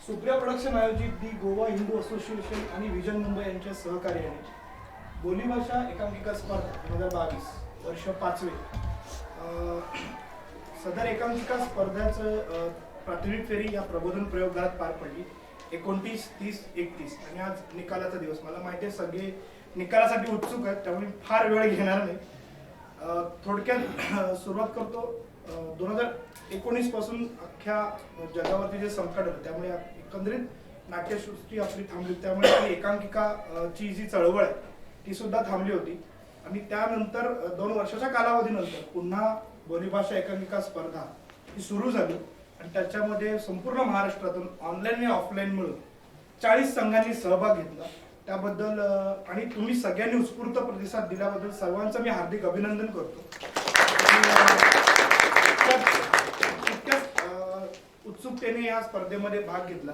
Supriya production आयोजित दी Goa Hindu association आणि vision Mumbai यांच्या सहकार्याने बोलीभाषा एकांकिका स्पर्धा 2022 वर्ष 5वे सदर एकांकिका स्पर्धाचं प्राथमिक फेरी या प्रबोधन प्रयोगघरात पार पडली 29, 30, 31 आणि आज निकालाचा दिवस. मला माहिती आहे सगळे निकालासाठी उत्सुक आहेत, त्यामुळे फार वेळ घेणार नाही. थोडक्यात सुरुवात करतो. 2019 पासून अख्ख्या जगावरती जे संकट होतं त्यामुळे एकंदरीत नाट्यसृष्टी आपली थांबली, त्यामुळे आपली एकांकिकाची जी चळवळ आहे ती सुद्धा थांबली होती. आणि त्यानंतर 2 वर्षाच्या कालावधीनंतर पुन्हा बोलीभाषा एकांकिका स्पर्धा ही सुरू झाली आणि त्याच्यामध्ये संपूर्ण महाराष्ट्रातून ऑनलाईन आणि ऑफलाईन मिळून 40 संघांनी सहभाग घेतला. त्याबद्दल आणि तुम्ही सगळ्यांनी उत्स्फूर्त प्रतिसाद दिल्याबद्दल सर्वांचं मी हार्दिक अभिनंदन करतो. उत्सुकतेने या स्पर्धेमध्ये भाग घेतला.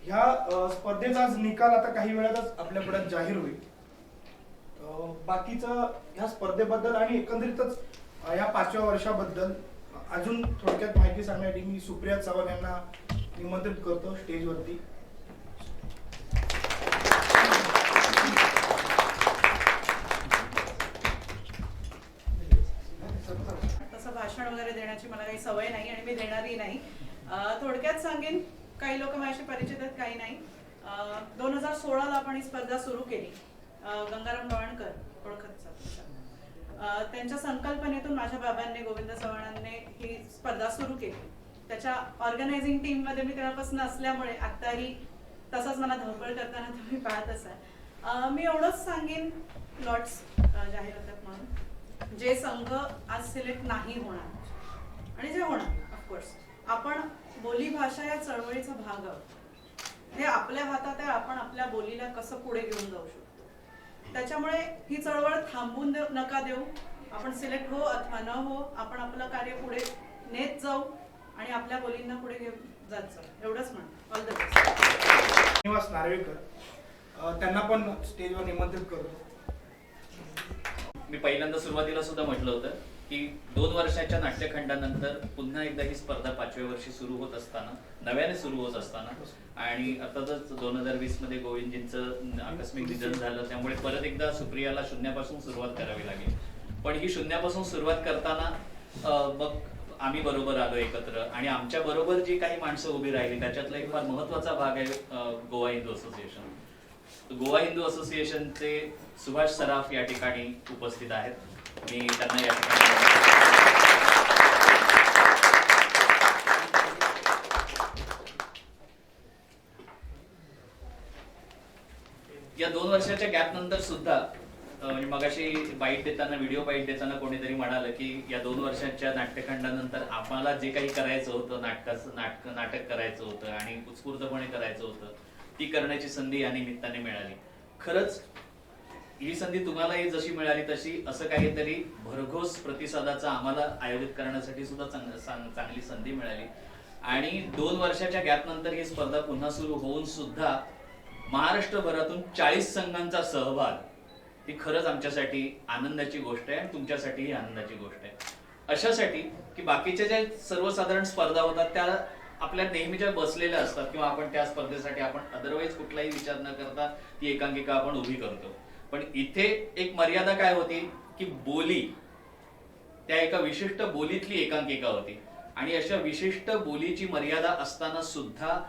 ह्या स्पर्धेचा आज निकाल आता काही वेळातच आपल्या पुढे जाहीर होईल. बाकीचं ह्या स्पर्धेबद्दल आणि एकंदरीतच या 5व्या वर्षाबद्दल अजून थोडक्यात माहिती सांगण्यासाठी मी सुप्रिया चव्हाण यांना निमंत्रित करतो स्टेजवरती. तसं भाषण वगैरे देण्याची मला काही सवय नाही आणि मी देणारही नाही. थोडक्यात सांगेन, काही लोक माझ्याशी परिचित आहेत, काही नाही. 2016ला आपण ही स्पर्धा सुरू केली. गंगाराम गवाणकर ओळखत त्यांच्या संकल्पनेतून माझ्या बाबांनी गोविंद चव्हाणांनी ही स्पर्धा सुरू केली. त्याच्या ऑर्गनायझिंग टीम मध्ये मी तेव्हापासून असल्यामुळे आताही तसंच मला धवपळ करताना तुम्ही पाहत असाल. मी एवढंच सांगेन, लॉट्स जाहीर होतात म्हणून जे संघ आज सिलेक्ट नाही होणार आणि जे होणार ऑफकोर्स, आपण बोलीभाषा या चळवळीचा भाग आहोत. हे आपल्या हातात आहे, आपण आपल्या बोलीला कसं पुढे घेऊन जाऊ शकतो. त्याच्यामुळे ही चळवळ थांबून नका देऊ. आपण सिलेक्ट हो अथवा न हो, आपण आपलं कार्य पुढे नेत जाऊ आणि आपल्या बोलींना पुढे घेऊन जात जाऊ. एवढंच म्हणतो. All the best. Shrinivas Narvekar त्यांना पण स्टेजवर निमंत्रित करतो. मी पहिल्यांदा सुरुवातीला सुद्धा म्हटलं होतं की 2 वर्षाच्या नाट्यखंडानंतर पुन्हा एकदा ही स्पर्धा 5व्या वर्षी सुरू होत असताना, नव्याने सुरू होत असताना, आणि अर्थातच 2020 मध्ये गोविंदजींचं आकस्मिक निधन झालं, त्यामुळे परत एकदा सुप्रियाला शून्यापासून सुरुवात करावी लागली. पण ही शून्यापासून सुरुवात करताना मग आम्ही बरोबर आलो एकत्र, आणि आमच्या बरोबर जी काही माणसं उभी राहिली त्याच्यातला एक फार महत्वाचा भाग आहे गोवा हिंदू असोसिएशन. गोवा हिंदू असोसिएशनचे सुभाष सराफ या ठिकाणी उपस्थित आहेत. मी त्यांना या ठिकाणी या 2 वर्षाच्या गॅप नंतर सुद्धा, म्हणजे मगाशी बाईट देताना, व्हिडिओ बाईट देताना कोणीतरी म्हणालं की या 2 वर्षाच्या नाट्यखंडानंतर आम्हाला जे काही करायचं होतं, नाटक करायचं होतं आणि उत्स्फूर्तपणे करायचं होतं, ती करण्याची संधी या निमित्ताने मिळाली. खरंच ही संधी तुम्हालाही जशी मिळाली तशी असं काहीतरी भरघोस प्रतिसादाचा आम्हाला आयोजित करण्यासाठी सुद्धा चांगली संधी मिळाली. आणि 2 वर्षाच्या गॅप नंतर ही स्पर्धा पुन्हा सुरू होऊन सुद्धा महाराष्ट्रभरातून 40 संघांचा सहभाग, ही खरंच आमच्यासाठी आनंदाची गोष्ट आहे आणि तुमच्यासाठीही आनंदाची गोष्ट आहे. अशासाठी की बाकीच्या ज्या सर्वसाधारण स्पर्धा होतात त्या आपल्या नेहमीच्या बसलेल्या असतात, किंवा आपण त्या स्पर्धेसाठी आपण अदरवाईज कुठलाही विचार न करता ती एकांकिका आपण उभी करतो. पण इथे एक मर्यादा काय होती की बोली, त्या एका विशिष्ट बोलीतली एकांकिका होती, आणि अशा विशिष्ट बोलीची मर्यादा असताना सुद्धा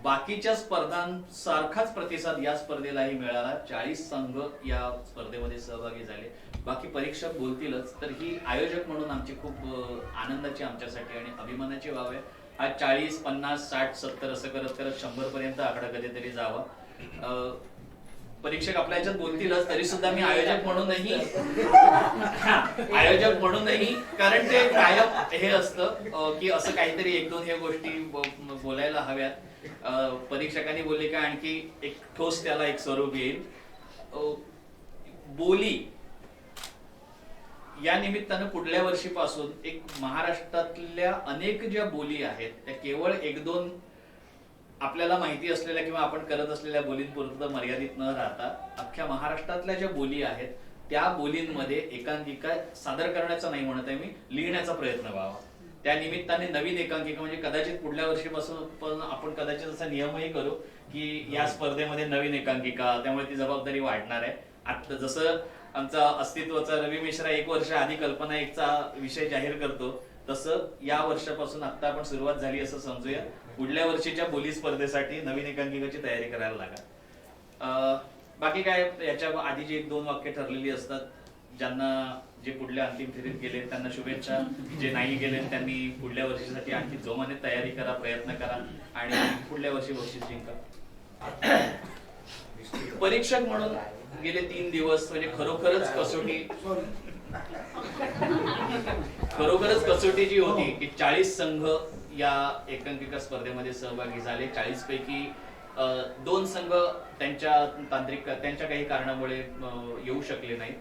बाकीच्या स्पर्धांसारखाच प्रतिसाद या स्पर्धेलाही मिळाला. 40 संघ या स्पर्धेमध्ये सहभागी झाले. बाकी परीक्षक बोलतीलच, तर ही आयोजक म्हणून आमची खूप आनंदाची आमच्यासाठी आणि अभिमानाची बाब आहे. हा 40, 50, 60, 70 असं करत करत 100 पर्यंत आकडा कधीतरी जावा. परीक्षक आपल्या याच्यात बोलतीलच, तरी सुद्धा मी आयोजक म्हणूनही कारण ते कायम हे असतं की असं काहीतरी 1-2 हे गोष्टी बोलायला हव्यात. परीक्षकांनी बोलले का आणखी एक ठोस त्याला एक स्वरूप येईल. बोली या निमित्तानं पुढल्या वर्षीपासून एक महाराष्ट्रातल्या अनेक ज्या बोली आहेत त्या केवळ 1-2 आपल्याला माहिती असलेल्या किंवा आपण करत असलेल्या बोलींपुरतं मर्यादित न राहता अख्ख्या महाराष्ट्रातल्या ज्या बोली आहेत त्या बोलींमध्ये एकांकिका सादर करण्याचा नाही म्हणत आहे मी, लिहिण्याचा प्रयत्न व्हावा. त्या निमित्ताने नवीन एकांकिका म्हणजे कदाचित पुढल्या वर्षीपासून पण आपण कदाचित असा नियमही करू की या स्पर्धेमध्ये नवीन एकांकिका, त्यामुळे ती जबाबदारी वाढणार आहे. आता जसं आमचा अस्तित्वाचा रवी मिश्रा 1 वर्ष आधी कल्पना एकचा विषय जाहीर करतो, तसं या वर्षापासून आता आपण सुरुवात झाली असं समजूया. पुढल्या वर्षीच्या बोली स्पर्धेसाठी नवीन एकांकिकाची तयारी करायला लागा. बाकी काय, याच्या आधी जी 1-2 वाक्य ठरलेली असतात. ज्यांना जे पुढल्या अंतिम फेरीत गेले त्यांना शुभेच्छा, जे नाही गेले त्यांनी पुढल्या वर्षीसाठी आणखी जोमाने तयारी करा, प्रयत्न करा आणि पुढल्या वर्षी बक्षीस जिंका. परीक्षक म्हणून गेले 3 दिवस म्हणजे खरोखरच कसोटी जी होती की 40 संघ या एकांकिका स्पर्धेमध्ये सहभागी झाले. 40 पैकी 2 संघ त्यांच्या काही कारणामुळे येऊ शकले नाहीत.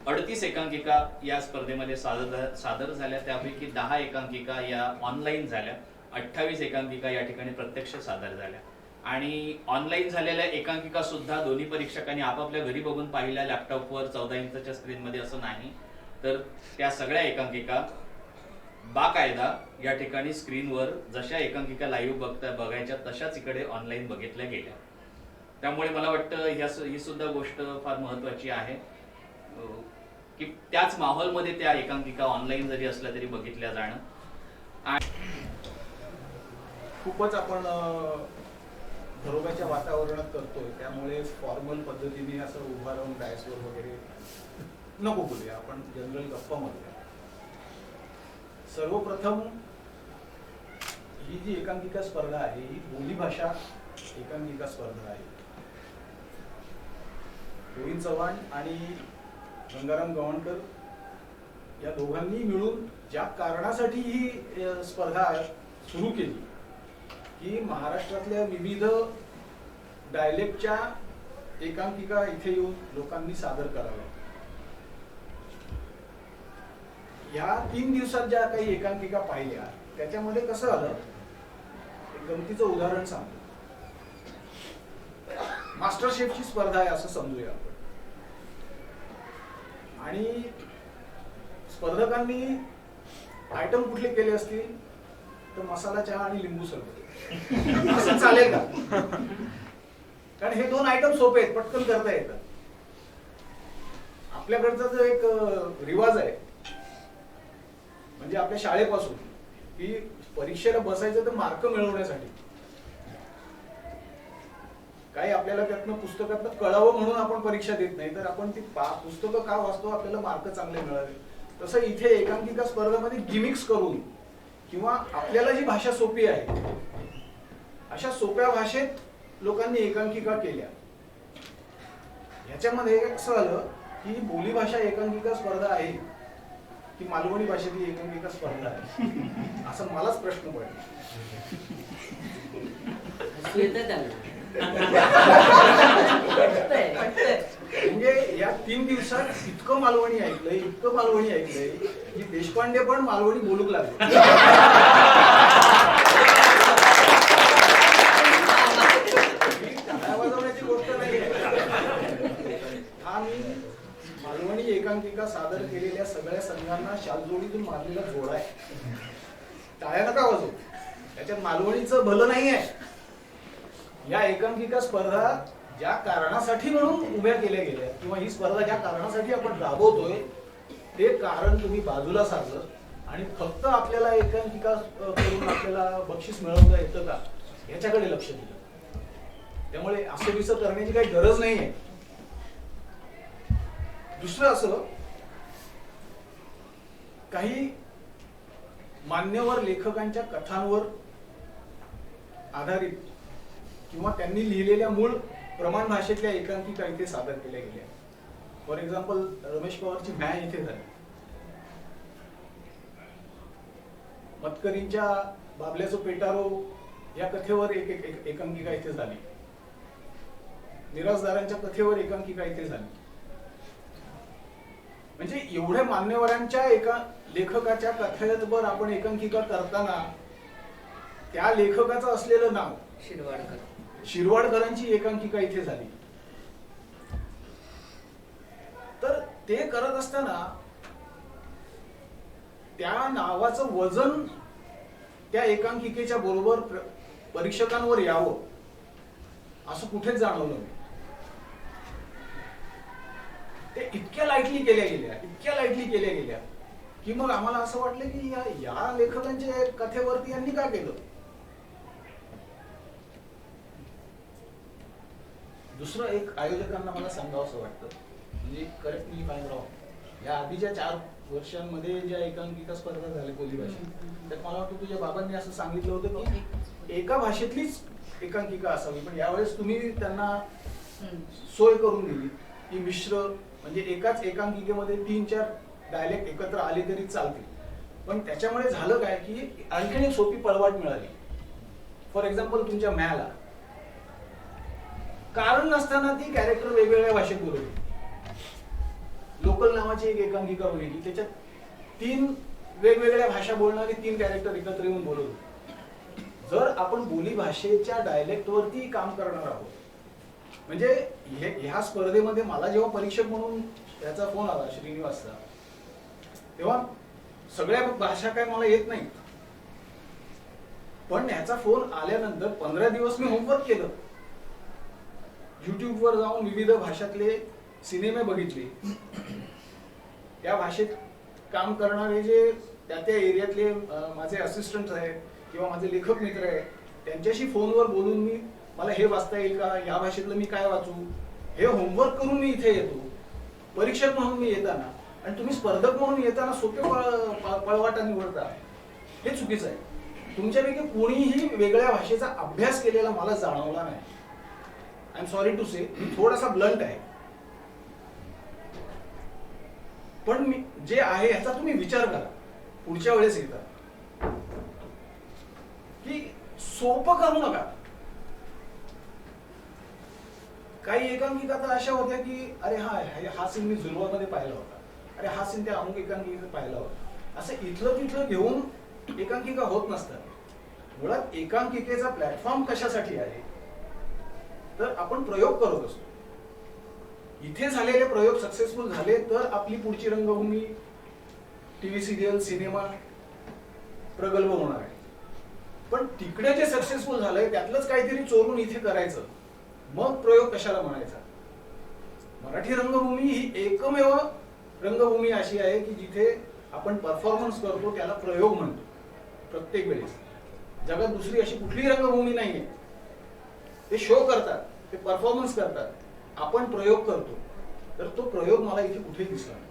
38 एकांकिका या स्पर्धेमध्ये सादर झाल्या. त्यापैकी 10 एकांकिका या ऑनलाईन झाल्या. 28 एकांकिका या ठिकाणी प्रत्यक्ष सादर झाल्या. आणि ऑनलाईन झालेल्या एकांकिका सुद्धा दोन्ही परीक्षकांनी आपापल्या घरी बघून पाहिल्या, लॅपटॉपवर 14 इंचच्या स्क्रीनमध्ये असं नाही. तर त्या सगळ्या एकांकिका बाकायदा या ठिकाणी स्क्रीनवर जशा एकांकिका लाईव्ह बघायच्या तशाच इकडे ऑनलाईन बघितल्या गेल्या. त्यामुळे मला वाटतं ही सुद्धा गोष्ट फार महत्वाची आहे की त्याच माहोलमध्ये त्या एकांकिका ऑनलाईन जरी असल्या तरी बघितल्या जाणं. खूपच आपण घरोब्याच्या वातावरणात करतोय, त्यामुळे फॉर्मल पद्धतीने असं उभा राहून डायसवर वगैरे नको बोलूया, आपण जनरल गप्पा मारूया. सर्वप्रथम ही जी एकांकिका स्पर्धा आहे ही बोलीभाषा एकांकिका स्पर्धा आहे. गोविंद चव्हाण आणि गंगाराम गवणकर या दोघांनी मिळून ज्या कारणासाठी ही स्पर्धा सुरू केली की महाराष्ट्रातल्या विविध डायलेक्टच्या एकांकिका इथे येऊन लोकांनी सादर कराव्या. या 3 दिवसात ज्या काही एकांकिका पाहिल्या त्याच्यामध्ये कसं आलं, एक गमतीचं उदाहरण सांगतो. मास्टर शेफची स्पर्धा आहे असं समजूया आपण. आणि स्पर्धकांनी आयटम कुठले केले असतील तर मसाला चहा आणि लिंबू सरबत. असं चालेल का? कारण हे 2 आयटम सोपे आहेत, पटकन करता येतात. आपल्याकडचा जो एक रिवाज आहे म्हणजे आपल्या शाळेपासून की परीक्षेला बसायचं तर मार्क मिळवण्यासाठी, काही आपल्याला त्यातनं पुस्तकातनं कळावं म्हणून आपण परीक्षा देत नाही, तर आपण ती पुस्तकं का वाचतो, आपल्याला मार्क चांगले मिळावे. तसं इथे एकांकिका स्पर्धेमध्ये गिमिक्स करून किंवा आपल्याला जी भाषा सोपी आहे अशा सोप्या भाषेत लोकांनी एकांकिका केल्या. ह्याच्यामध्ये असं आलं की बोलीभाषा एकांकिका स्पर्धा आहे की मालवणी भाषेतली एकांकिका स्पर्धा आहे, असं मलाच प्रश्न पडला. म्हणजे या 3 दिवसात इतकं मालवणी ऐकलंय की देशपांडे पण मालवणी बोलूक लागले. वाजवण्याची गोष्ट नाहीये. हा मी मालवणी एकांकिका सादर केलेल्या सगळ्या संघांना शालजोडीतून मारलेला जोडा आहे. टाळ्या नका वाजवू, त्याच्यात मालवणीचं भलं नाही आहे. या एकांकिका स्पर्धा ज्या कारणासाठी म्हणून उभ्या केल्या गेल्या किंवा ही स्पर्धा ज्या कारणासाठी आपण राबवतोय ते कारण तुम्ही बाजूला सारलं आणि फक्त आपल्याला एकांकिका करून आपल्याला बक्षीस मिळवता येतं का याच्याकडे लक्ष दिलं. त्यामुळे असं विसर करण्याची काही गरज नाहीये. दुसरं असं, काही मान्यवर लेखकांच्या कथांवर आधारित किंवा त्यांनी लिहिलेल्या मूळ प्रमाण भाषेतल्या एकांकिका इथे सादर केल्या गेल्या. फॉर एक्झाम्पल रमेश पवारची भ्या इथे झाली. मतकरींच्या बाबल्याचं पेटारो या कथेवर एक एकांकिका इथे झाली. निरासदारांच्या कथेवर एकांकिका इथे झाली. म्हणजे एवढ्या मान्यवरांच्या एका लेखकाच्या कथेवर आपण एकांकिका करताना त्या लेखकाचं असलेलं नाव शिरवाडकरांची एकांकिका इथे झाली. तर ते करत असताना त्या नावाचं वजन त्या एकांकिकेच्या बरोबर परीक्षकांवर यावं असं कुठेच जाणवलं नाही. ते इतक्या लाईटली केल्या गेल्या की मग आम्हाला असं वाटलं की या लेखकांच्या कथेवरती यांनी का केलं. दुसरं एक आयोजकांना मला सांगावं असं वाटतं, म्हणजे करेक्ट मी फाईन रॉंग, या आधीच्या 4 वर्षांमध्ये ज्या एकांकिका स्पर्धा झाल्या बोलीभाषेत, त्यात मला वाटतं तुझ्या बाबांनी असं सांगितलं होतं की एका भाषेतलीच एकांकिका असावी, पण यावेळेस तुम्ही त्यांना सोय करून दिली की मिश्र, म्हणजे एकाच एकांकिकेमध्ये 3-4 डायलेक्ट एकत्र आले तरी चालतील. पण त्याच्यामुळे झालं काय की आणखीन एक सोपी पळवाट मिळाली. फॉर एक्झाम्पल तुमच्या मॅला कारण नसताना ती कॅरेक्टर वेगवेगळ्या भाषेत बोलवली. लोकल नावाची एक एकांकिका बघितली, त्याच्यात 3 वेगवेगळ्या भाषा बोलणारे 3 कॅरेक्टर एकत्र येऊन बोलवले. जर आपण बोली भाषेच्या डायलेक्ट वरती काम करणार आहोत, म्हणजे ह्या स्पर्धेमध्ये मला जेव्हा परीक्षक म्हणून त्याचा फोन आला श्रीनिवासचा, तेव्हा सगळ्या भाषा काय मला येत नाही, पण ह्याचा फोन आल्यानंतर 15 दिवस मी होमवर्क केलं. युट्यूबवर जाऊन विविध भाषातले सिनेमे बघितले, त्या भाषेत काम करणारे जे त्या एरियातले माझे असिस्टंट आहेत किंवा माझे लेखक मित्र आहेत, त्यांच्याशी फोनवर बोलून मी मला हे वाचता येईल का, या भाषेतलं मी काय वाचू, हे होमवर्क करून मी इथे येतो परीक्षक म्हणून मी येताना. आणि तुम्ही स्पर्धक म्हणून येताना सोपे पळवाटा निवडता, हे चुकीचं आहे. तुमच्यापैकी कोणीही वेगळ्या भाषेचा अभ्यास केलेला मला जाणवला नाही. आय एम सॉरी टू से, मी थोडासा ब्लंट आहे, पण मी जे आहे ह्याचा तुम्ही विचार करा पुढच्या वेळेस येता, की सोपं करू नका. काही एकांकिका तर अशा होत्या की अरे हा सीन मी जुलवामध्ये पाहिला होता, अरे हा सीन त्या अमुक एकांकिकेत पाहिला होता, असं इथलं तिथलं घेऊन एकांकिका होत नसतात. मुळात एकांकिकेचा प्लॅटफॉर्म कशासाठी आहे, तर आपण प्रयोग करत असतो. इथे झालेले प्रयोग सक्सेसफुल झाले तर आपली पुढची रंगभूमी, टीव्ही सिरियल, सिनेमा प्रगल्भ होणार आहे. पण तिकडे जे सक्सेसफुल झालंय त्यातलंच काहीतरी चोरून इथे करायचं, मग प्रयोग कशाला म्हणायचा. मराठी रंगभूमी ही एकमेव रंगभूमी अशी आहे की जिथे आपण परफॉर्मन्स करतो त्याला प्रयोग म्हणतो प्रत्येक वेळेस. जगात दुसरी अशी कुठलीही रंगभूमी नाहीये. ते शो करतात, ते परफॉर्मन्स करतात, आपण प्रयोग करतो. तर तो प्रयोग मला इथे कुठे दिसला नाही.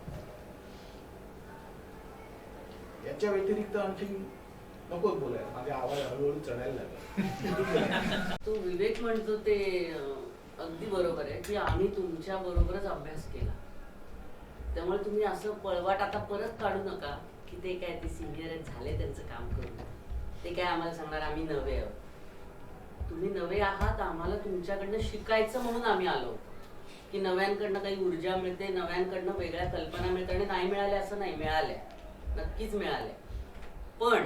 याच्या व्यतिरिक्त आणखी नकोच बोलायला, माझा आवाज हळूहळू चढायला लागला. तो विवेक म्हणतो ते अगदी बरोबर आहे की आम्ही तुमच्या बरोबरच अभ्यास केला, त्यामुळे तुम्ही असं पळवाट आता परत काढू नका की ते काय ते सिनियर झाले त्यांचं काम करून, ते काय आम्हाला सांगणार आम्ही नवे आहोत. तुम्ही नवे आहात, आम्हाला तुमच्याकडनं शिकायचं म्हणून आम्ही आलो की नव्यांकडनं काही ऊर्जा मिळते, नव्यांकडनं वेगळ्या कल्पना मिळते. आणि नाही मिळाल्या असं नाही, मिळाल्या, नक्कीच मिळाल्या. पण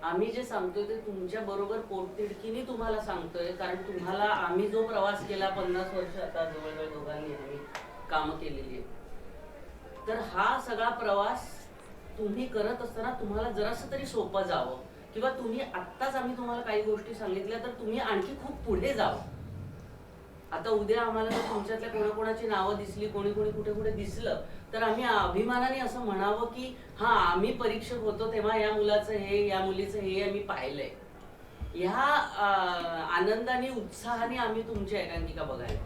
आम्ही जे सांगतोय ते तुमच्या बरोबर पोटतिडकीने तुम्हाला सांगतोय, कारण तुम्हाला आम्ही जो प्रवास केला 50 वर्ष आता जवळजवळ दोघांनी आम्ही कामं केलेली आहे, तर हा सगळा प्रवास तुम्ही करत असताना तुम्हाला जरासं तरी सोपं जावं, किंवा तुम्ही आत्ताच आम्ही तुम्हाला काही गोष्टी सांगितल्या तर तुम्ही आणखी खूप पुढे जावं. आता उद्या आम्हाला जर तुमच्यातल्या कोणाकोणाची नावं दिसली, कोणी कोणी कुठे कुठे दिसलं, तर आम्ही अभिमानाने असं म्हणावं की हा आम्ही परीक्षक होतो तेव्हा या मुलाचं हे, या मुलीचं हे आम्ही पाहिलंय. ह्या आनंदाने, उत्साहाने आम्ही तुमची एकांकिका बघायला.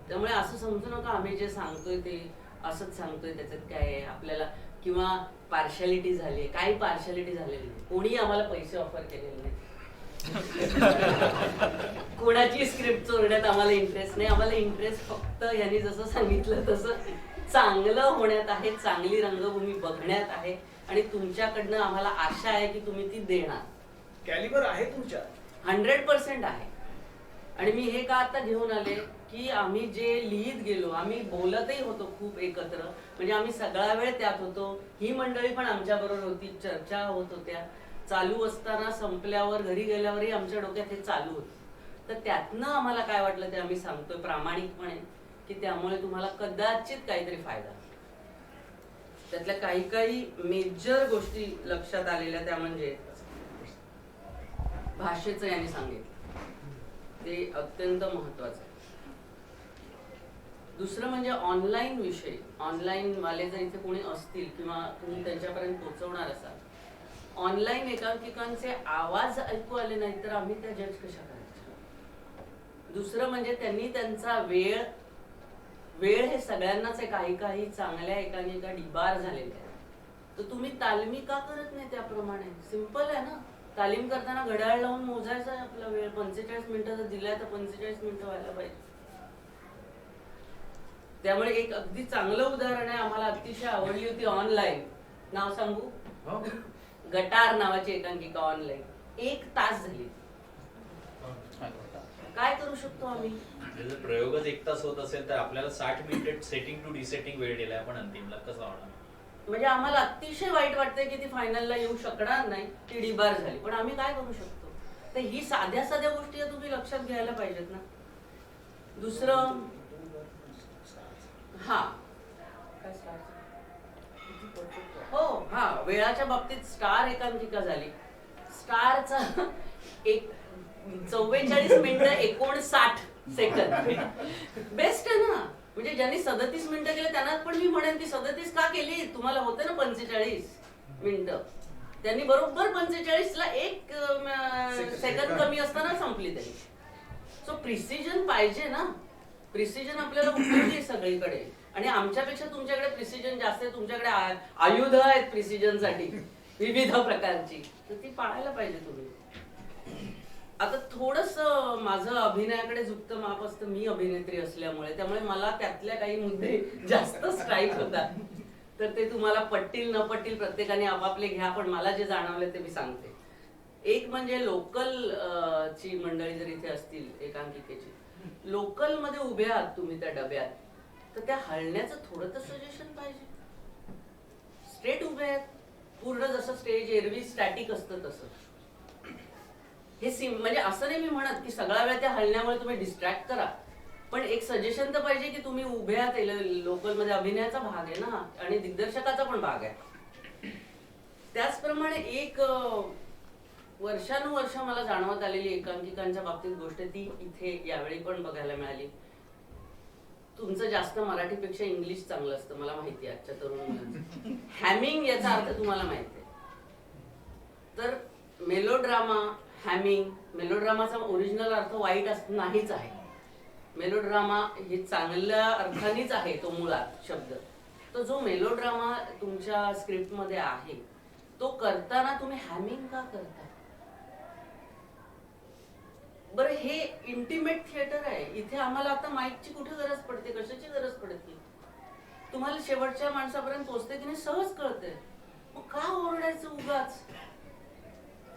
त्यामुळे असं समजू नका आम्ही जे सांगतोय ते असंच सांगतोय, त्याच्यात काय आहे आपल्याला, किंवा पार्शालिटी झाली. काही पार्शालिटी झालेली नाही, कोणी आम्हाला पैसे ऑफर केलेले नाही. कोणाची स्क्रिप्ट चोरण्यात आम्हाला इंटरेस्ट नाही. आम्हाला इंटरेस्ट फक्त यांनी जसं सांगितलं तसं चांगलं होण्यात आहे, चांगली रंगभूमी बघण्यात आहे. आणि तुमच्याकडनं आम्हाला आशा आहे की तुम्ही ती देणार. कॅलिबर आहे तुमच्या 100% आहे. आणि मी हे का आता घेऊन आले की आम्ही जे लिहित गेलो, आम्ही बोलतही होतो खूप एकत्र, म्हणजे आम्ही सगळा वेळ त्यात होतो. ही मंडळी पण आमच्या बरोबर होती, चर्चा होत होत्या, चालू असताना संपल्यावर घरी गेल्यावरही आमच्या डोक्यात हे चालू होतं. तर त्यातनं आम्हाला काय वाटलं ते आम्ही सांगतोय प्रामाणिकपणे, की त्यामुळे तुम्हाला कदाचित काहीतरी फायदा. त्यातल्या काही काही मेजर गोष्टी लक्षात आलेल्या त्या म्हणजे भाषेचं यांनी सांगितलं, ते अत्यंत महत्वाचं आहे. दुसरं म्हणजे ऑनलाईन विषय. ऑनलाईन वाले जर इथे कोणी असतील किंवा तुम्ही त्यांच्यापर्यंत पोहोचवणार असाल, ऑनलाईन एकांकिकांचे आवाज ऐकू आले नाही तर आम्ही त्या जज कशा करायच्या. दुसरं म्हणजे त्यांनी त्यांचा वेळ हे सगळ्यांनाच आहे. काही काही चांगल्या एकांकिका डिबार झालेल्या आहेत, तर तुम्ही तालमी का करत नाही त्याप्रमाणे. सिंपल आहे ना, तालीम करताना घड्याळ लावून मोजायचा आहे आपला वेळ. 45 मिनिटं जर दिलाय तर 45 मिनिटं व्हायला पाहिजे. त्यामुळे एक अगदी चांगलं उदाहरण आहे, आम्हाला अतिशय आवडली होती ऑनलाईन. नाव सांगू? गटार नावाची एकांकिका ऑनलाईन 1 तास झाली. काय करू शकतो आम्ही? जर प्रयोगच 1 तास होत असेल तर आपल्याला 60 मिनिट सेटिंग टू डिसेटिंग वेळ दिलाय, पण अंतिमला कसा होणार? म्हणजे आम्हाला अतिशय वाईट वाटतंय की ती फायनलला येऊ शकणार नाही, ती डिबार झाली. पण आम्ही काय करू शकतो? तर ही साध्या साध्या गोष्टी तुम्ही लक्षात घ्यायला पाहिजेत ना. दुसरं हो वेळाच्या बाबतीत स्टार एकांकिका झाली. स्टारचा 44 मिनिटं 59 सेकंद बेस्ट आहे ना. म्हणजे ज्यांनी 37 मिनिटं केले त्यांना पण मी म्हणेन ती 37 का केली? तुम्हाला होते ना 45 मिनिटं, त्यांनी बरोबर 45ला 1 सेकंद कमी असताना संपली तरी. सो प्रिसिजन पाहिजे ना. प्रिसिजन आपल्याला उपयोगी सगळीकडे, आणि आमच्यापेक्षा तुमच्याकडे प्रिसिजन जास्त आहे. तुमच्याकडे आयुध आहेत प्रिसिजन साठी विविध प्रकारची, तर ती पाळायला पाहिजे तुम्ही. आता थोडस माझं अभिनयाकडे झुकतं माप असतं, मी अभिनेत्री असल्यामुळे. त्यामुळे मला त्यातल्या काही मुद्दे जास्त स्ट्राईक होतात. तर ते तुम्हाला पटतील न पटतील प्रत्येकाने आपापले घ्या, पण मला जे जाणवले ते मी सांगते. एक म्हणजे लोकल ची मंडळी जर इथे असतील एकांकिकेची, लोकल मध्ये उभे आहात तुम्ही त्या डब्यात, तर त्या हलण्याचं थोडं तर सजेशन पाहिजे. स्ट्रेट उभे आहेत पूर्ण, जसं स्टेज एरवी स्टॅटिक असतं तसं. हे म्हणजे असं नाही मी म्हणत की सगळा वेळ त्या हलण्यामुळे तुम्ही डिस्ट्रॅक्ट करा, पण एक सजेशन तर पाहिजे की तुम्ही उभे आहात. लोकल मध्ये अभिनयाचा भाग आहे ना, आणि दिग्दर्शकाचा पण भाग आहे. त्याचप्रमाणे एक वर्षानुवर्ष मला जाणवत आलेली एकांकिकांच्या बाबतीत गोष्ट ती इथे यावेळी पण बघायला मिळाली. तुमचं जास्त मराठीपेक्षा इंग्लिश चांगलं असतं, मला माहिती आहे आजच्या तरुण मुलांचं. हॅमिंग याचा अर्थ तुम्हाला माहिती आहे. तर मेलोड्रामा, हॅमिंग, मेलोड्रामाचा ओरिजिनल अर्थ वाईट नाहीच आहे. मेलोड्रामा हे चांगल्या अर्थानेच आहे तो मुळात शब्द. तो जो मेलोड्रामा तुमच्या स्क्रिप्ट मध्ये आहे तो करताना तुम्ही हॅमिंग का करता? बरं, हे इंटिमेट थिएटर आहे. इथे आम्हाला आता माईकची कुठे गरज पडते, कशाची गरज पडते? तुम्हाला शेवटच्या माणसापर्यंत पोहोचते की नाही सहज कळते. मग का ओरडायचं उगाच?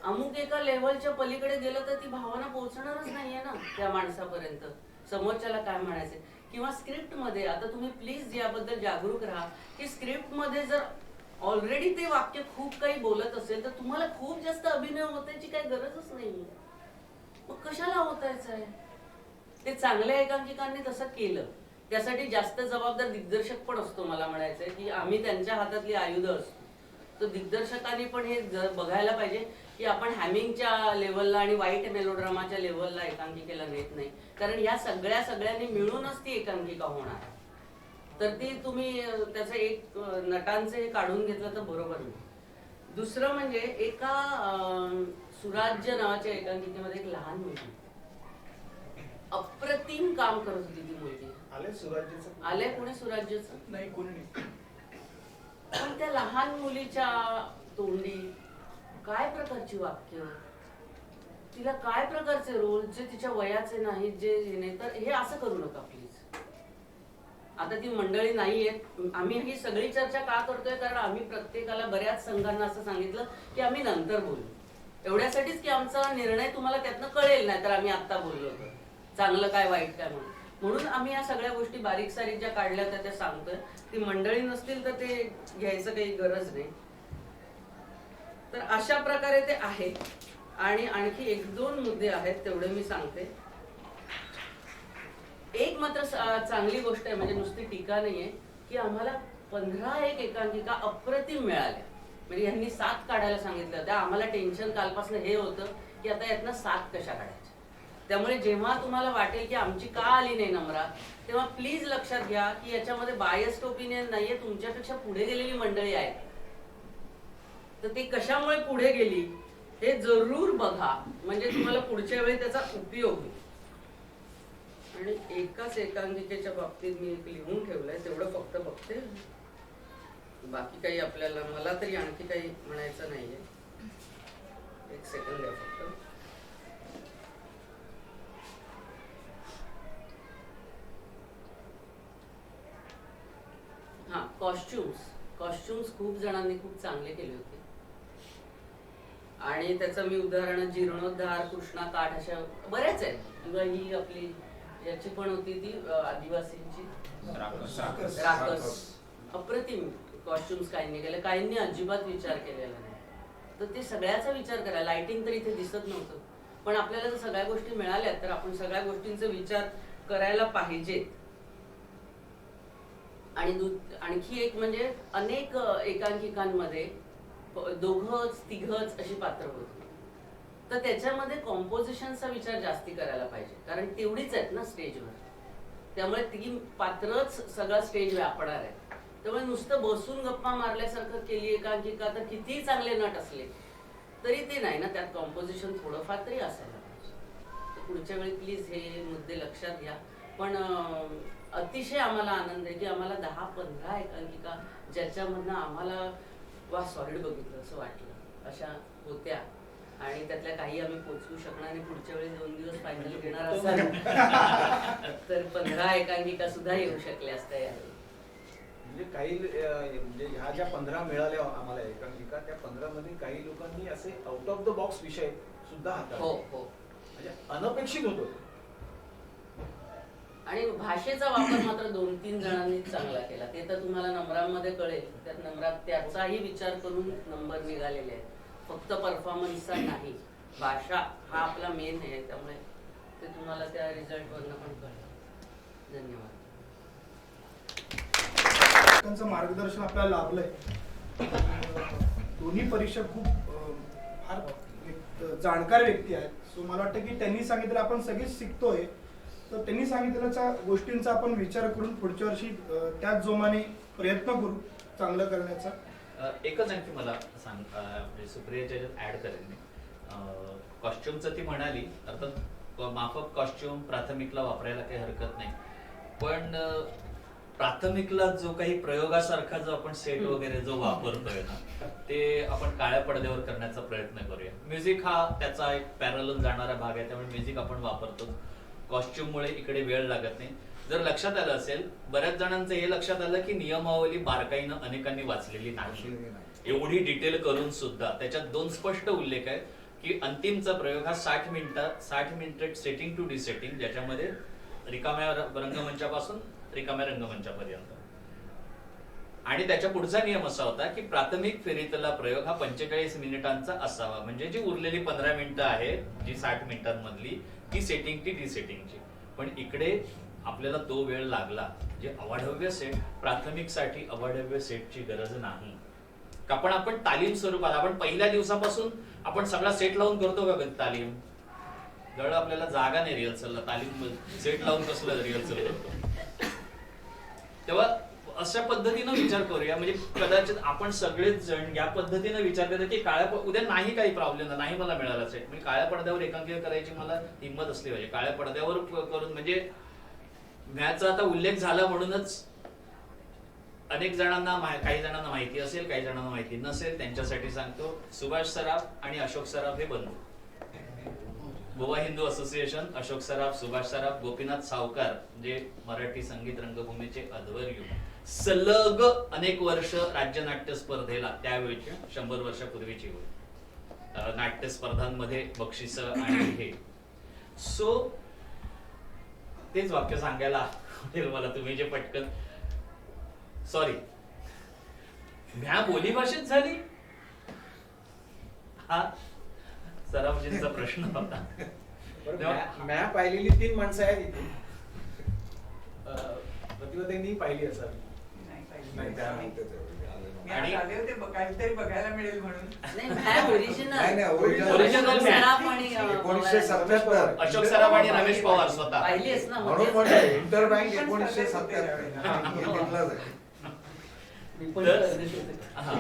अमुक एका लेवलच्या पलीकडे गेलं तर ती भावना पोहोचणारच नाहीये ना त्या माणसापर्यंत. समोरच्याला काय म्हणायचंय. किंवा स्क्रिप्ट मध्ये आता तुम्ही प्लीज याबद्दल जागरूक राहा की स्क्रिप्ट मध्ये जर ऑलरेडी ते वाक्य खूप काही बोलत असेल तर तुम्हाला खूप जास्त अभिनय होण्याची काही गरजच नाही. मग कशाला होतायचं आहे? ते चांगल्या एकांकिकांनी तसं केलं, त्यासाठी जास्त जबाबदार दिग्दर्शक पण असतो. मला म्हणायचंय की आम्ही त्यांच्या हातातली आयुध असतो. तर दिग्दर्शकांनी पण हे बघायला पाहिजे की आपण हॅमिंगच्या लेवलला आणि वाईट मेलोड्रामाच्या लेवलला एकांकिकेला नेत नाही, कारण या सगळ्यांनी मिळूनच ती एकांकिका होणार. तर ती तुम्ही त्याचं एक नटांचं हे काढून घेतलं तर बरोबर नाही. दुसरं म्हणजे एका सुराज्य नावाच्या एकांकिकेमध्ये एक लहान मुलगी अप्रतिम काम करत होती. ती मुलगी आले सुराज्याचं, आले कोणी सुराज्याचं नाही, कोणी नाही. पण त्या लहान मुलीच्या तोंडी काय प्रकारची वाक्य, तिला काय प्रकारचे रोल जे तिच्या वयाचे नाहीत, जे नाही. तर हे असं करू नका प्लीज. आता ती मंडळी नाहीये. आम्ही ही सगळी चर्चा का करतोय, कारण आम्ही प्रत्येकाला बऱ्याच संघांना असं सांगितलं की आम्ही नंतर बोलू, एवढ्यासाठीच की आमचा निर्णय तुम्हाला त्यातनं कळेल. नाही तर आम्ही आता बोललो होतो चांगलं काय वाईट काय म्हणून आम्ही या सगळ्या गोष्टी बारीक सारीक ज्या काढल्या होत्या त्या सांगतोय. ती मंडळी नसतील तर ते घ्यायचं काही गरज नाही. तर अशा प्रकारे ते आहे. आणि आणखी 1-2 मुद्दे आहेत तेवढे मी सांगते. एक मात्र चांगली गोष्ट आहे, म्हणजे नुसती टीका नाहीये, की आम्हाला 15 एकांकिका अप्रतिम मिळाल्या. म्हणजे यांनी 7 काढायला सांगितलं होतं. आम्हाला टेन्शन कालपासून हे होतं की आता यातनं 7 कशा काढायच्या. त्यामुळे जेव्हा तुम्हाला वाटेल की आमची का आली नाही नम्रा, तेव्हा प्लीज लक्षात घ्या की याच्यामध्ये बायस्ड ओपिनियन नाहीये, तुमच्यापेक्षा पुढे गेलेली मंडळी आहेत. तर ती कशामुळे पुढे गेली हे जरूर बघा, म्हणजे तुम्हाला पुढच्या वेळी त्याचा उपयोग होईल. आणि एकाच एकांकिकेच्या बाबतीत मी एक लिहून ठेवलंय, तेवढं फक्त बघते. बाकी काही आपल्याला, मला तरी आणखी काही म्हणायचं नाहीये. एक सेकंड द्या फक्त. हा, कॉस्ट्युम्स खूप जणांनी खूप चांगले केले होते. आणि त्याचं मी उदाहरण जीर्णोद्धार, कृष्णा काठ अशा बऱ्याच आहेत. किंवा ही आपली याची पण होती ती आदिवासींची राकस. अप्रतिम कॉस्ट्युम्स काहींनी केले, काहींनी अजिबात विचार केलेला नाही. तर ते सगळ्याचा विचार करा. लाइटिंग तर इथे दिसत नव्हतं, पण आपल्याला जर सगळ्या गोष्टी मिळाल्या तर आपण सगळ्या गोष्टींचा विचार करायला पाहिजे. आणि आणखी एक म्हणजे अनेक एकांकिकांमध्ये दोघंच तिघंच अशी पात्र होती. तर त्याच्यामध्ये कॉम्पोजिशनचा विचार जास्ती करायला पाहिजे, कारण तेवढीच आहेत ना स्टेजवर. त्यामुळे ती पात्रच सगळा स्टेज व्यापणार आहे. त्यामुळे नुसतं बसून गप्पा मारल्यासारखं केली एकांकिका तर कितीही चांगले नट असले तरी ते नाही ना, त्यात कॉम्पोजिशन थोडंफार तरी असायला पाहिजे. तर पुढच्या वेळी प्लीज हे मुद्दे लक्षात घ्या. पण अतिशय आम्हाला आनंद आहे की आम्हाला 10-15 एकांकिका ज्याच्यामधनं आम्हाला वा सॉलिड बघितलं असं वाटलं अशा होत्या. आणि त्यातल्या काही आम्ही पोचवू शकणार नाही. पुढच्या वेळी 2 दिवस फायनल घेणार असाल तर 15 एकांकिका सुद्धा येऊ शकल्या असत्या यावेळी. म्हणजे काही म्हणजे ह्या ज्या 15 मिळाल्या आम्हाला एकांकिका, त्या 15 मध्ये काही लोकांनी असे आउट ऑफ द बॉक्स विषय सुद्धा हाताळले. हो. म्हणजे अनपेक्षित होतो. आणि भाषेचा वापर मात्र 2-3 जणांनी चांगला केला. ते तर तुम्हाला नंबरांमध्ये कळेल. त्यात नंबरात त्याचाही विचार करून नंबर निघालेले आहेत, फक्त परफॉर्मन्सचा नाही. भाषा हा आपला मेन आहे, त्यामुळे ते तुम्हाला त्या रिझल्ट वरनं पण कळेल. धन्यवाद. त्यांचं मार्गदर्शन आपल्याला लाभलंय. दोन्ही परीक्षक खूप फार जाणकार व्यक्ती आहेत. सो मला वाटतं की त्यांनी सांगितलं आपण सगळेच शिकतोय, तर त्यांनी सांगितलेल्या गोष्टींचा आपण विचार करून पुढच्या वर्षी त्याच जोमाने प्रयत्न करू चांगलं करण्याचा. एकच आणखी मला सांग, म्हणजे सुप्रियाच्या ऍड करेन मी. कॉस्ट्युमचं ती म्हणाली, अर्थात माफक कॉस्ट्युम प्राथमिकला वापरायला काही हरकत नाही, पण प्राथमिकला जो काही प्रयोगासारखा जो आपण सेट वगैरे जो वापरतोय ना, ते आपण काळ्या पडद्यावर करण्याचा प्रयत्न करूया. म्युझिक हा त्याचा एक पॅरलल जाणारा भाग आहे, त्यामुळे म्युझिक आपण वापरतो. कॉस्ट्युममुळे इकडे वेळ लागत नाही. जर लक्षात आलं असेल, बऱ्याच जणांचं हे लक्षात आलं की नियमावली बारकाईनं अनेकांनी वाचलेली नाही. एवढी डिटेल करून सुद्धा त्याच्यात 2 स्पष्ट उल्लेख आहे की अंतिमचा प्रयोग हा 60 मिनिटात सेटिंग टू डिसेटिंग, ज्याच्यामध्ये रिकाम्या रंगमंचापासून रिकाम्या रंगमंचापर्यंत. आणि त्याच्या पुढचा नियम असा होता की प्राथमिक फेरीतला प्रयोग हा 45 मिनिटांचा असावा. म्हणजे जी उरलेली 15 मिनिटं आहेत, जी 60 मिनिटांमधली, ती सेटिंग ती डिसेटिंगची. पण इकडे आपल्याला तो वेळ लागला. जे अवाढव्य सेट, प्राथमिकसाठी अवाढव्य सेटची गरज नाही. आपण तालीम स्वरूपात आपण पहिल्या दिवसापासून आपण सगळा सेट लावून करतो का तालीम? जवळ आपल्याला जागा नाही रिहर्सलला, तालीम सेट लावून कसलं रिहर्सल करतो. तेव्हा अशा पद्धतीनं विचार करूया. म्हणजे कदाचित आपण सगळेच जण या पद्धतीनं विचार करतो की उद्या नाही काही प्रॉब्लेम नाही, मला मिळाला सेट, म्हणजे काळ्या पडद्यावर एकांकिका करायची मला हिंमत असली पाहिजे. काळ्या पडद्यावर करून, म्हणजे मॅचचा आता उल्लेख झाला म्हणूनच अनेक जणांना, काही जणांना माहिती असेल, काही जणांना माहिती नसेल, त्यांच्यासाठी सांगतो. सुभाष सराफ आणि अशोक सराफ हे बंधू. गोवा हिंदू असोसिएशन, अशोक सराफ, सुभाष सराफ, गोपीनाथ सावकार जे मराठी संगीत रंगभूमीचे अध्वर्यू, सलग अनेक वर्ष राज्य नाट्य स्पर्धेला, त्यावेळेच्या 100 वर्षापूर्वीची होती, नाट्य स्पर्धांमध्ये बक्षिस आणि हे. सो तेच वाक्य सांगायला मला तुम्ही जे पटकन, सॉरी, म्या बोली भाषेत झाली हा सराफजींचा प्रश्न होता. म्या पाहिलेली 3 माणसं आहेत इथे. प्रतिभाताईंनी पाहिली असावी. नाही, आणि आले होते काहीतरी बघायला मिळेल म्हणून. नाही मॅम ओरिजिनल नाही, original. Original सराफ आणि 1977 अशोक सराफ आणि रमेश पवार स्वतः. पाहिलीस ना म्हणून म्हणजे इंटरबँक 1977 घेतलाच आहे. मी पण तर- परदेश होते. हा.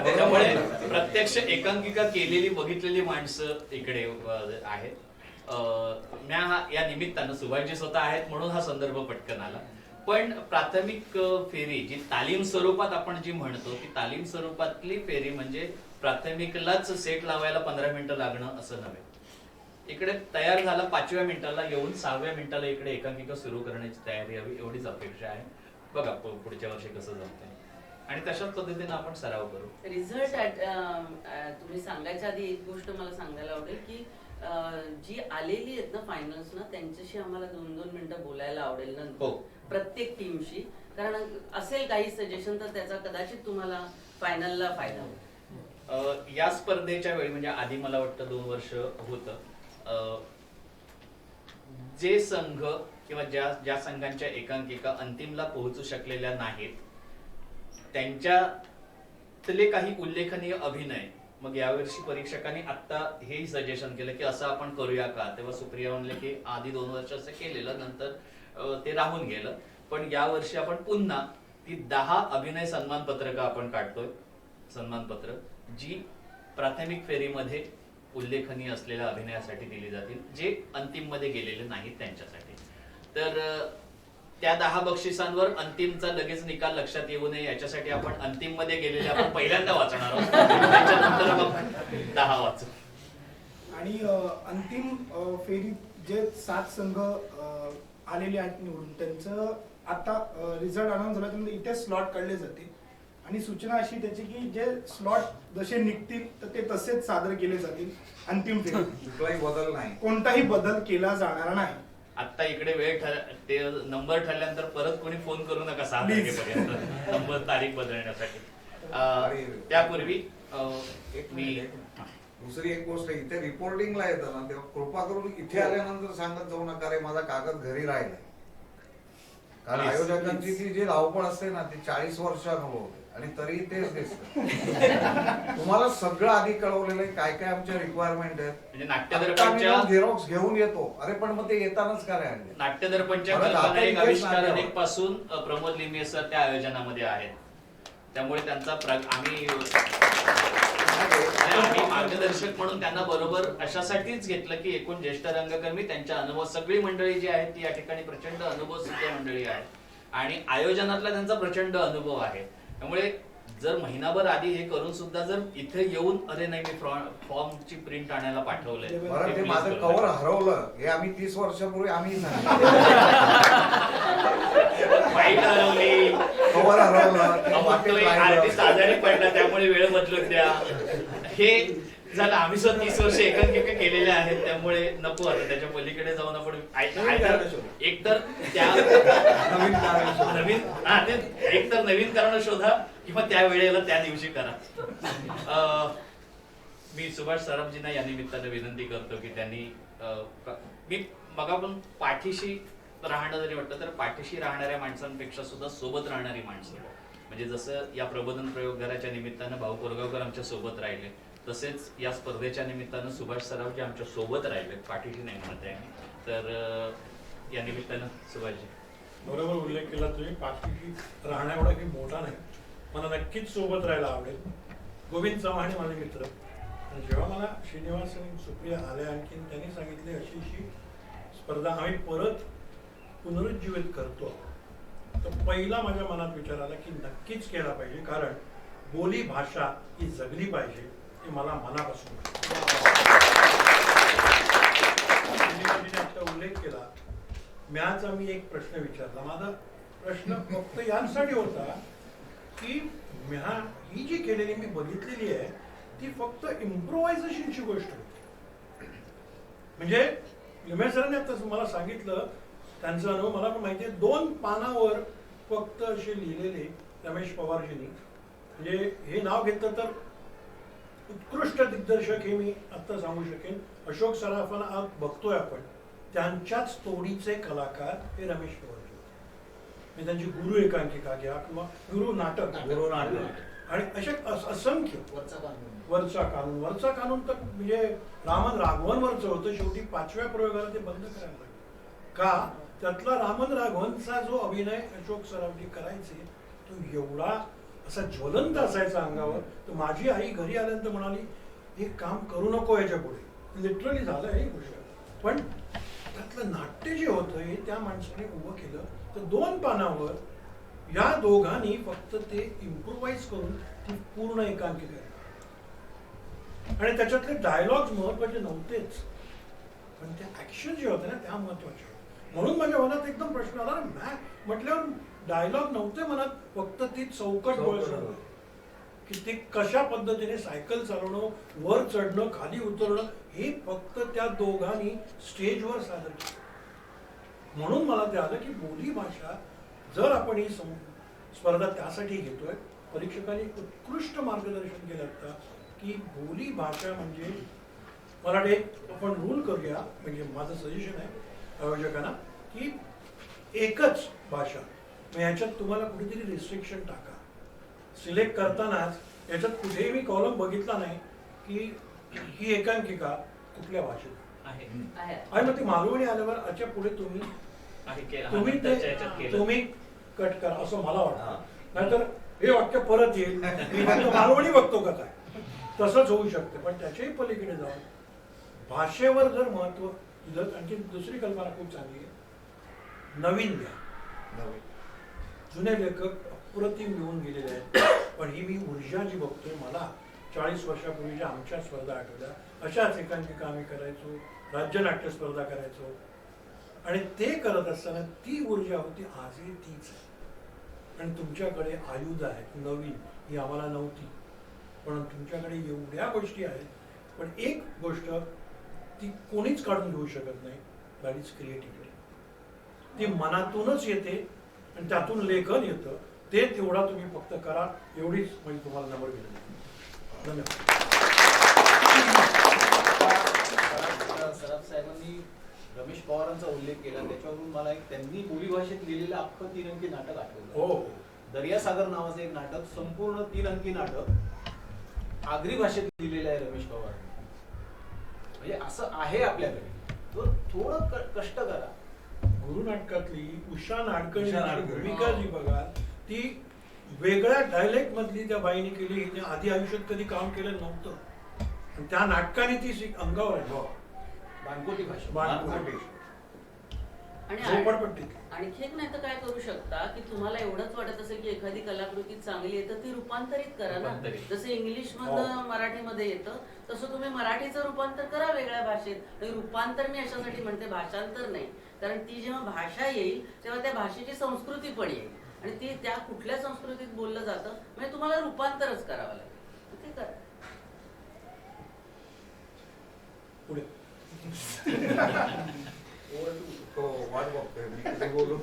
त्यामुळे प्रत्यक्ष एकांकिका केलेली बघितलेली माणसं इकडे आहेत. या निमित्तानं सुभाषजी स्वतः आहेत म्हणून हा संदर्भ पटकन आला. पण प्राथमिक फेरी जी तालीम स्वरूपात आपण जी म्हणतो ती तालीम स्वरूपातली फेरी म्हणजे प्राथमिकलाच सेट लावायला 15 मिनिटं लागणं असं नव्हे. इकडे तयार झाला 5व्या मिनिटाला येऊन 6व्या मिनिटाला इकडे एकांकिका सुरू करण्याची तयारी हवी एवढीच अपेक्षा आहे. बघा पुढच्या वर्षी कसं जमतंय आणि तशाच पद्धतीने आपण सराव करू. रिझल्ट तुम्ही सांगायच्या आधी एक गोष्ट मला सांगायला आवडेल की जी आलेली आहेत ना फायनल्स ना त्यांच्याशी आम्हाला 2-2 मिनिटं बोलायला आवडेल नंतर हो. प्रत्येक टीमशी, कारण असेल काही सजेशन तर त्याचा कदाचित तुम्हाला फायनलला फायदा होईल. या स्पर्धेच्या वेळी म्हणजे आधी मला वाटतं 2 वर्ष होतं, जे संघ किंवा ज्या संघांच्या एकांकिका अंतिमला पोहोचू शकलेल्या नाहीत त्यांच्यातले काही उल्लेखनीय अभिनय मग यावर्षी परीक्षकांनी आता हेही सजेशन केलं की असं आपण करूया का. तेव्हा सुप्रिया म्हणले की आधी 2 वर्ष असं केलेलं नंतर ते राहून गेलं, पण यावर्षी आपण पुन्हा ती 10 अभिनय सन्मान पत्रकं आपण काढतोय. सन्मानपत्र जी प्राथमिक फेरीमध्ये उल्लेखनीय असलेल्या अभिनयासाठी दिली जातील जे अंतिम मध्ये गेलेले नाहीत त्यांच्यासाठी. तर त्या 10 बक्षिसांवर अंतिमचा लगेच निकाल लक्षात येऊ नये याच्यासाठी आपण अंतिम मध्ये गेलेले आपण पहिल्यांदा वाचणार आहोत, त्याच्यानंतर मग 10 वाचू. आणि अंतिम फेरी जे 7 संघ आलेले आहेत निवडून त्यांचं आता रिझल्ट अनाऊन्स झाल्यानंतर इथे स्लॉट काढले जातील आणि सूचना अशी त्याची की जे स्लॉट जसे निघतील तर ते तसेच सादर केले जातील अंतिम फेरी. कुठलाही बदल नाही, कोणताही बदल केला जाणार नाही. आता इकडे ते नंबर ठरल्यानंतर परत कोणी फोन करू नका 6 तारखेपर्यंत नंबर तारीख बदलण्यासाठी. त्यापूर्वी एक मी मिनिट. दुसरी एक गोष्ट इथे रिपोर्टिंगला येतं ना तेव्हा कृपा करून इथे आल्यानंतर सांगत जाऊ नका रे माझा कागद घरी राहिलाय. कारण Please. आयोजकांची ती जी धावपळ असते ना ती 40 वर्ष अनुभव होते आणि तरी तेच दिसतं. तुम्हाला सगळं आधी कळवलेलं आहे काय काय आमच्या रिक्वायरमेंट आहेत. म्हणजे नाट्यदर्पणच्या झेरॉक्स घेऊन येतो. अरे पण मग ते येतानाच काय आणले. नाट्यदर्पणच्या बरं, कल्पना आता एक इथेच आविष्कार नाट्य अनेक पासून प्रमोद लिमये सर त्या आयोजनामध्ये आहेत. त्यामुळे त्यांचा आम्ही मार्गदर्शक म्हणून त्यांना बरोबर अशासाठीच घेतलं की एकूण ज्येष्ठ रंगकर्मी त्यांच्या अनुभव सगळी मंडळी जी आहेत ती या ठिकाणी प्रचंड अनुभव सिद्ध मंडळी आहेत आणि आयोजनातला त्यांचा प्रचंड अनुभव आहे. त्यामुळे जर महिनाभर आधी हे करून सुद्धा जर इथे येऊन अरे नाही मी फॉर्मची प्रिंट आणायला पाठवलंय बरं ते माझं कव्हर हरवलं हे आम्ही 30 वर्षापूर्वी आम्ही फाईल हरवली, कव्हर हरवलं आर्टिस्ट आजारी पडला त्यामुळे वेळ बदलून द्या हे झालं. आम्ही सुद्धा 30 वर्ष एकांकिका केलेल्या आहेत त्यामुळे नको आता त्याच्या पलीकडे जाऊन आपण एकतर त्या नवीन कारण शोधा किंवा त्या वेळेला त्या दिवशी करा. मी सुभाष सराफजींना या निमित्तानं विनंती करतो की त्यांनी मी मग आपण पाठीशी राहणं जरी म्हटलं तर पाठीशी राहणाऱ्या माणसांपेक्षा सुद्धा सोबत राहणारी माणसं म्हणजे जसं या प्रबोधन प्रयोगघराच्या निमित्तानं भाऊ कोरगावकर आमच्या सोबत राहिले तसेच या स्पर्धेच्या निमित्तानं सुभाष सराफजी आमच्या सोबत राहिले पाठीशी नाही म्हणत आहे. तर या निमित्तानं सुभाषजी बरोबर उल्लेख केला तुम्ही. पाठीशी राहण्या एवढा काही मोठा नाही, मला नक्कीच सोबत राहायला आवडेल. गोविंद चव्हाण हे माझे मित्र आणि जेव्हा मला श्रीनिवास आणि सुप्रिया आल्या आणखीन त्यांनी सांगितले अशी स्पर्धा आम्ही परत पुनरुज्जीवित करतो तर पहिला माझ्या मनात विचार आला की नक्कीच केला पाहिजे कारण बोली भाषा ही जगली पाहिजे हे मला मनापासून आता उल्लेख केला. म्याचा मी एक प्रश्न विचारला. माझा प्रश्न फक्त यासाठी होता की म्या ही जी केलेली मी बघितलेली आहे ती फक्त इम्प्रोव्हायझेशनची गोष्ट होती. म्हणजे लिमये सरांनी आता मला सांगितलं त्यांचा अनुभव मला पण माहिती आहे. 2 पानावर फक्त असे लिहिलेले रमेश पवारजींनी म्हणजे हे नाव घेतलं तर उत्कृष्ट दिग्दर्शक हे मी आता सांगू शकेन. अशोक सराफांना आज बघतोय आपण त्यांच्याच तोडीचे कलाकार हे रमेश पवारजी. म्हणजे त्यांची गुरु एकांकिका घ्या किंवा गुरु नाटक आणि असे असंख्य वरचा कानून तर म्हणजे रामन राघवनवरचं होतं. शेवटी 5व्या प्रयोगाला ते बंद करायला लागलं. का? त्यातला रामन राघवनचा जो अभिनय अशोक सरावगी करायचे तो एवढा असा ज्वलंत असायचा अंगावर. तर माझी आई घरी आल्यानंतर म्हणाली हे काम करू नको याच्या पुढे. लिटरली झालं ही गोष्ट. पण त्यातलं नाट्य जे होतं हे त्या माणसाने उभं केलं. तर 2 पानावर या दोघांनी फक्त ते इम्प्रोव्हाइज करून ती पूर्ण एकांकिका आणि त्याच्यातले डायलॉग्स महत्वाचे नव्हतेच पण त्या ऍक्शन जे होते ना त्या महत्वाच्या. म्हणून माझ्या मनात एकदम प्रश्न आला म्हटल्यावर डायलॉग नव्हते मनात, फक्त ती चौकट बोलणं की ते कशा पद्धतीने सायकल चालवणं, वर चढणं, खाली उतरणं हे फक्त त्या दोघांनी स्टेजवर सादर केलं. म्हणून मला ते आलं की बोली भाषा जर आपण ही स्पर्धा त्यासाठी घेतोय, परीक्षकांनी उत्कृष्ट मार्गदर्शन केलं असतं की बोली भाषा म्हणजे मला एक आपण रूल करूया. म्हणजे माझं सजेशन आहे आयोजकांना की एकच भाषा ह्याच्यात तुम्हाला कुठेतरी रिस्ट्रिक्शन टाका. सिलेक्ट करतानाच याच्यात कुठेही मी कॉलम बघितला नाही की ही एकांकिका कुठल्या भाषेत आहे. आणि मग ती मालवणी आल्यावर अच्छा पुढे तुम्ही तुम्ही कट करा असं मला वाटतं. नाहीतर हे वाक्य परत येईल मी फक्त मालवणी बघतो का काय, तसंच होऊ शकते. पण त्याच्याही पलीकडे जाऊन भाषेवर जर महत्व दिलं. आणखी दुसरी कल्पना खूप चांगली आहे, नवीन द्या. जुने लेखक अप्रतिम लिहून गेलेले आहेत पण ही मी ऊर्जा जी बघतोय मला 40 वर्षापूर्वीच्या आमच्या स्पर्धा आठवल्या. अशाच एकांकिका आम्ही करायचो, राज्यनाट्य स्पर्धा करायचो आणि ते करत असताना ती ऊर्जा होती आजही तीच आहे. आणि तुमच्याकडे आयुध आहेत नवीन, ही आम्हाला नव्हती पण तुमच्याकडे एवढ्या गोष्टी आहेत. पण एक गोष्ट ती कोणीच काढून घेऊ शकत नाही, दॅट इज क्रिएटिव्हिटी. ती मनातूनच येते आणि त्यातून लेखन येतं. ते तेवढा तुम्ही फक्त करा एवढीच म्हणजे तुम्हाला नंबर मिळेल. धन्यवाद. सराफ साहेबांनी रमेश पवारांचा उल्लेख केला त्याच्यावरून मला एक त्यांनी बोलीभाषेत लिहिलेलं अख्खं 3 अंकी नाटक आठवलं. हो, दर्यासागर नावाचं एक नाटक, संपूर्ण 3 अंकी नाटक आगरी भाषेत लिहिलेलं आहे रमेश पवारांनी. म्हणजे असं आहे आपल्याकडे, तो थोडं कष्ट करा. गुरु नाटकातली उषा नाडकर्णी भूमिका जी बघा ती वेगळ्या डायलेक्ट मधली त्या बाईने केली. हिने आधी आयुष्यात कधी काम केलं नव्हतं आणि त्या नाटकाने ती अंगावर आहे. बाणकोटी भाषा, बाणकोटी. आणि झोपडपट्टीत. आणखी एक नाही तर काय करू शकता की तुम्हाला एवढंच वाटत असेल की एखादी कलाकृती चांगली आहे तर ती रूपांतरित करा ना. जसं इंग्लिश मधलं मराठीमध्ये येतं तसं तुम्ही मराठीचं रूपांतर करा वेगळ्या भाषेत. आणि रूपांतर मी अशासाठी म्हणते, भाषांतर नाही. कारण ती जेव्हा भाषा येईल तेव्हा त्या भाषेची संस्कृती पण येईल आणि ती त्या कुठल्या संस्कृतीत बोललं जातं म्हणजे तुम्हाला रूपांतरच करावं लागेल. ते करा. पुढे वाट बघतोय मी किती बोलू.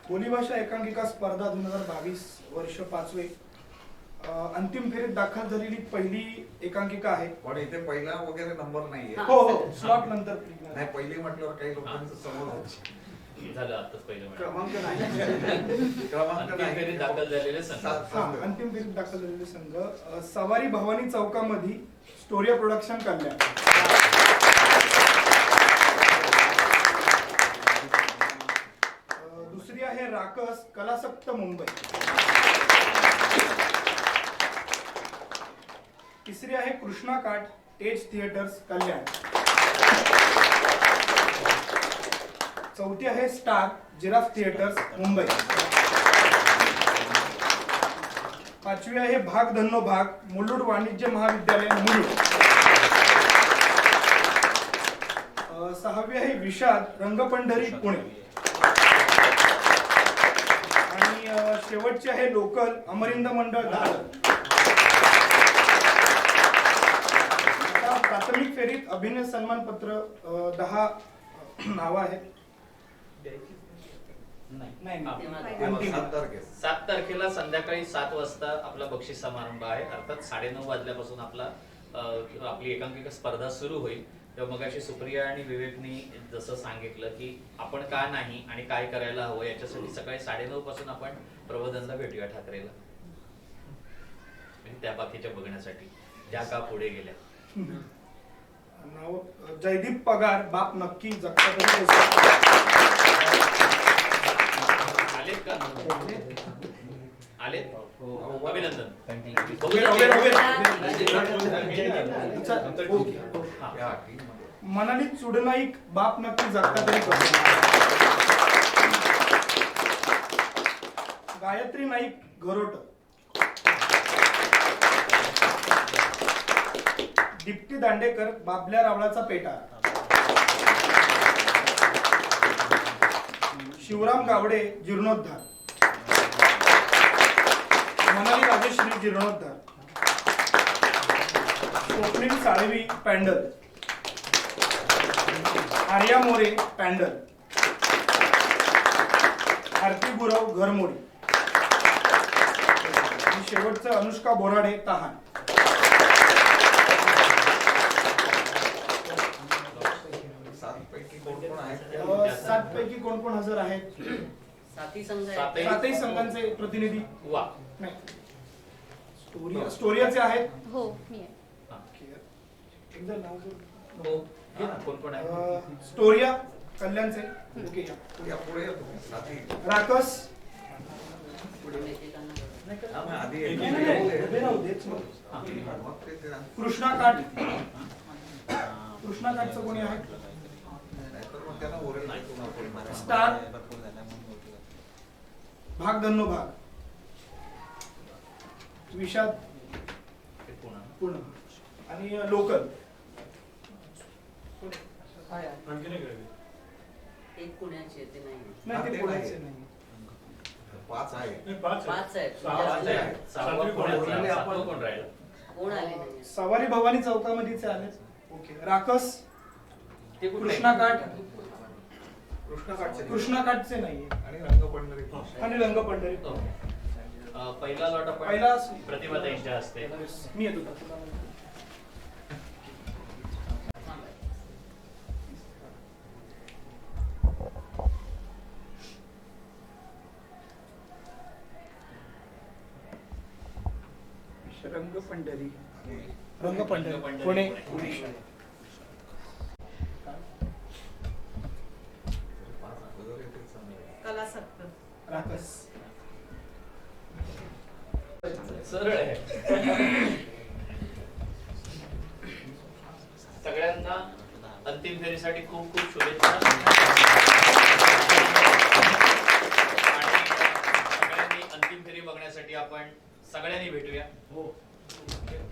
बोलीभाषा एकांकिका स्पर्धा 2022 वर्ष 5वे. अंतिम फेरीत दाखल झालेली पहिली एकांकिका आहे. पण इथे पहिला वगैरे नंबर नाहीये. हो हो, स्लॉट नंतर नाही, पहिली म्हटल्यावर काही लोकांचं समोर झालं आताच पहिलं क्रमांक नाही. क्रमांक अंतिम फेरीत दाखल झालेले संघ. अंतिम फेरीत दाखल झालेले संघ सवारी भवानी चौकामध्ये स्टोरिया प्रोडक्शन कल्याण. दुसरी आहे राकस कलासक्त मुंबई. तिसरी आहे कृष्णा काठ टेज थिएटर्स कल्याण. चौथी आहे स्टार जिराफ थिएटर्स मुंबई. पाचवी आहे भाग धन्नो भाग मुलुंड वाणिज्य महाविद्यालय मुलुंड. सहावी आहे विषाद रंगपंढरी पुणे. आणि शेवटची आहे लोकल अमरिंद मंडळ दादर. प्राथमिक फेरीत अभिनय सन्मान पत्र 10 नावं आहेत. नाही. 7 7 तारखेला संध्याकाळी 7 वाजता आपला बक्षीस समारंभ आहे. अर्थात 9:30 वाजल्यापासून आपला आपली एकांकिका स्पर्धा सुरू होईल तेव्हा मगाशी सुप्रिया आणि विवेकनी जसं सांगितलं की आपण का नाही आणि काय करायला हवं याच्यासाठी सकाळी 9:30 पासून आपण प्रबोधनला भेटूया ठाकरेला, त्या बाकीच्या बघण्यासाठी ज्या का पुढे गेल्या. नाव जयदीप पगार, बाप नक्की जगता तरी आलेत का? आलेत? अभिनंदन. या टीममध्ये. मनाली चुडनाईक, बाप नक्की जगता तरी कसं. गायत्री नाईक, घरोट. दीप्ती दांडेकर, बाबल्या रावळाचा पेटा. शिवराम गावडे, जीर्णोद्धार. मनाली राजेश्री, जीर्णोद्धार. स्वप्नील साळवी, पॅन्डल. आर्या मोरे, पॅन्डल. आरती गुरव, घरमोडी. आणि शेवटचं अनुष्का बोराडे, तहान. सातपैकी कोण कोण आहेत? 7 पैकी कोण कोण हजर आहेत? साथी संघ आहे. सातही संघांचे प्रतिनिधी. वा. नाही, स्टोरियाचे आहेत. हो मी आहे. एकदा नाव बोल. हो. कोण कोण आहे? स्टोरिया कल्याणचे. ओके, या. या पुढे या तुम्ही. साथी. राकस. पुढे एकेकांना हा, मग आधी नाही, एक- नाही, नाही, उभे राहू देच मग. मग ते ना. कृष्णा काट. कृष्णा काटचं कोणी आहे? नाहीतर मग त्यांना ओरेल नाही तुम्हाला. स्टार. भाग धन्नो भाग. विषाद ते पुन्हा. पूर्ण. आणि लोकल. आणखी नाही करायचं. एक पुण्याची आहे, ते नाही. नाही, ते ते पुण्याचे नाही. नाही. 5 आहे. नाही, 5 5 आहेत. सहा पाच आहे. आहे. सहावा सातवी कोण आहे? कोणाचा? सातवा कोण राहिला? कोण आले नाही? सवारी भवानी चौकामध्येच आले. ओके. राकस. ते कुठले? कृष्णा काठ. कृष्ण काटचे. कृष्णा काठचे नाहीये. आणि रंगपंढरी. आणि रंग पंढरी. पहिला लॉट आपण पहिला प्रतिभा त्यांच्या हस्ते. मी येतो का? रंग पंढरी. रंग पंढरी पुणे. कला सक्त. राकस. सरळ आहे. सगळ्यांना अंतिम फेरीसाठी खूप खूप शुभेच्छा. आणि सगळ्यांनी अंतिम फेरी बघण्यासाठी आपण सगळ्यांनी भेटूया.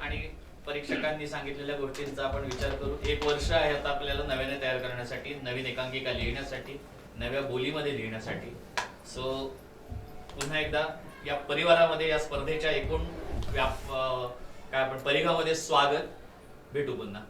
आणि परीक्षकांनी सांगितलेल्या गोष्टींचा आपण विचार करू. 1 वर्ष आहे आता आपल्याला नव्याने तयार करण्यासाठी, नवीन एकांकिका लिहिण्यासाठी, नव्या बोलीमध्ये लिहिण्यासाठी. सो पुन्हा एकदा या परिवारामध्ये, या स्पर्धेच्या एकूण काय आपण परिघामध्ये स्वागत. भेटू पुन्हा.